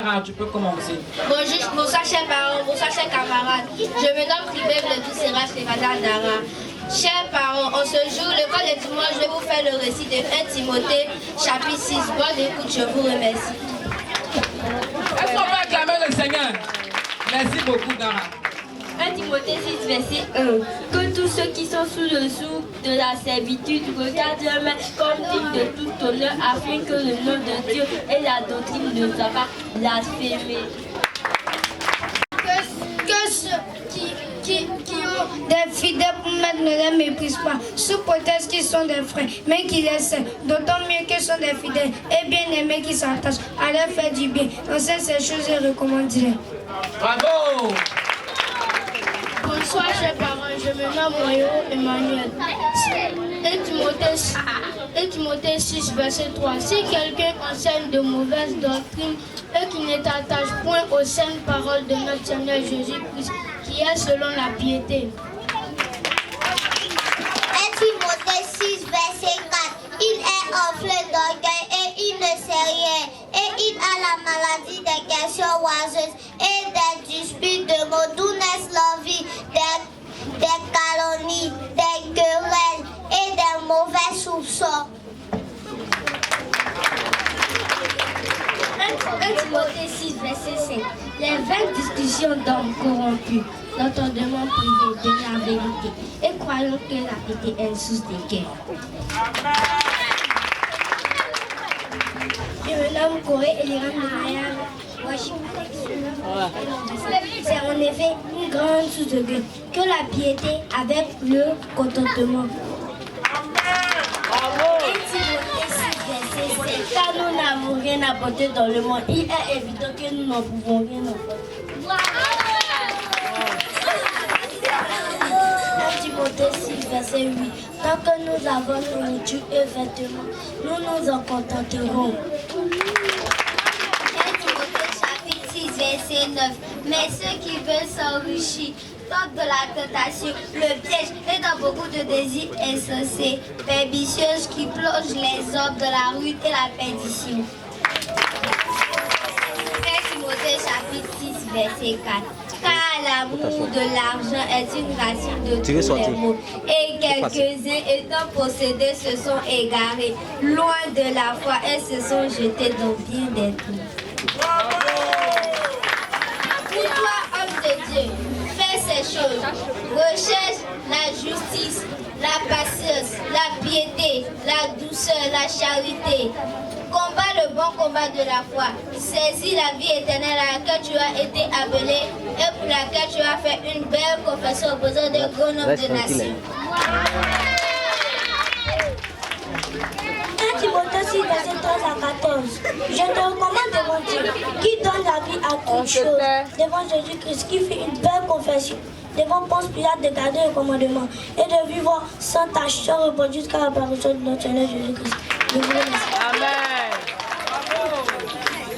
Dara, tu peux commencer. Bonsoir chers parents, bonsoir chers camarades. Je me nomme Ribeb le Doucerache et Madame Dara. Chers parents, en ce jour, le code de dimanche, je vais vous faire le récit de 1 Timothée, chapitre 6. Bonne écoute, je vous remercie. Est-ce qu'on peut acclamer le Seigneur? Merci beaucoup, Dara. 1 Timothée 6, verset 1. Que tous ceux qui sont sous le joug de la servitude regardent leur maître comme digne de tout honneur, afin que le nom de Dieu et la doctrine ne soient pas blasphémés. Que ceux qui ont des fidèles pour mettre ne les méprisent pas, sous prétexte qu'ils sont des frères, mais qu'ils les servent, d'autant mieux qu'ils sont des fidèles et bien aimés qui s'attachent à leur faire du bien. Enseigne ces choses et recommande-les. Bravo! Bonsoir chers parents, je me nomme Moyo Emmanuel. Et Timothée 6, verset 3. Si quelqu'un enseigne de mauvaises doctrines et qui ne t'attache point aux saintes paroles de notre Seigneur Jésus-Christ, qui est selon la piété. Et Timothée 6, verset 4. Il est enflé d'orgueil et il ne sait rien. Et il a la maladie des questions oiseuses et des disputes de mots d'où naissent l'envie, des calomnies, des querelles et des mauvais soupçons. 1 Timothée 6, verset 5. Les vaines discussions d'hommes corrompus, l'entendement privé de la vérité, et croyons que la piété est source de guerre. Je me nomme Corée Eliram Mayam Washington. C'est en effet une grande source de guerre que la piété avec le contentement. Car nous n'avons rien apporté dans le monde, il est évident que nous n'en pouvons rien apporter. 1 Timothée 6, verset 8. Tant que nous avons nourriture et vêtements, nous nous en contenterons. 1 Timothée chapitre 6, verset 9. Mais ceux qui veulent s'enrichir tombent de la tentation, le piège et dans beaucoup de désirs insensés, pernicieuses qui plongent les hommes dans la ruine et la perdition. 1 Timothée chapitre 6, verset 4. Car l'amour de l'argent est une racine de tous les maux. Et quelques-uns étant possédés se sont égarés, loin de la foi et se sont jetés dans bien des trous. Pour toi, homme de Dieu, fais ces choses. Recherche la justice, la patience, la piété, la douceur, la charité. Combat le bon combat de la foi. Saisis la vie éternelle à laquelle tu as été appelé et pour laquelle tu as fait une belle confession au besoin de grands nombre de nations. 1 Timothée 6, verset 13 à 14. Je te recommande devant Dieu, qui donne la vie à toutes choses, devant Jésus-Christ, qui fit une belle confession, devant Ponce Pilate de garder le commandement et de vivre sans tâche, sans repos jusqu'à l'apparition de notre Seigneur Jésus-Christ. Amen.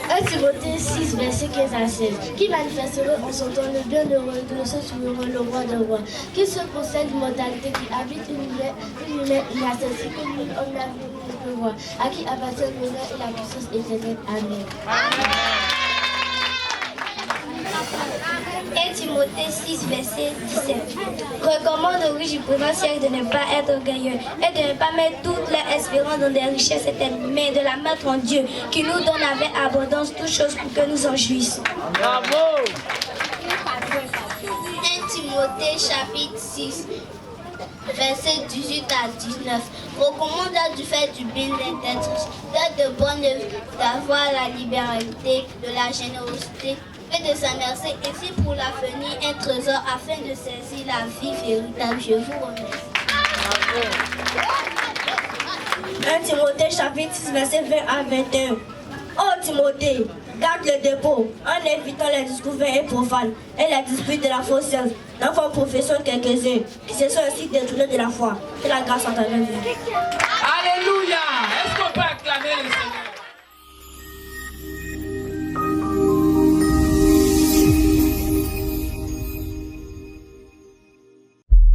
1 Timothée 6, verset 15 à 16. Qui manifesterait en son temps le bienheureux de ce souverain, le roi de rois, qui se possède l'immortalité, qui habite une lumière inaccessible, que nul homme n'a vu ne peut voir, à qui appartient l'honneur et la puissance éternelle. Amen. 1 Timothée 6, verset 17. Recommande aux riches du présent siècle de ne pas être orgueilleux et de ne pas mettre toute leur espérance dans des richesses éternelles, mais de la mettre en Dieu, qui nous donne avec abondance toutes choses pour que nous en jouissions. Bravo! 1 Timothée chapitre 6, verset 18 à 19. Recommande du fait du bien d'être de bonne œuvre, d'avoir la libéralité, de la générosité et de s'amercer, ainsi pour l'avenir un trésor afin de saisir la vie véritable. Je vous remercie. 1 Timothée chapitre 6, verset 20 à 21. Ô Timothée, garde le dépôt en évitant les discours vains et profanes et les disputes de la fausse science, d'en font profession quelques-uns qui se sont ainsi détournés de la foi. Que la grâce soit avec vous. Alléluia!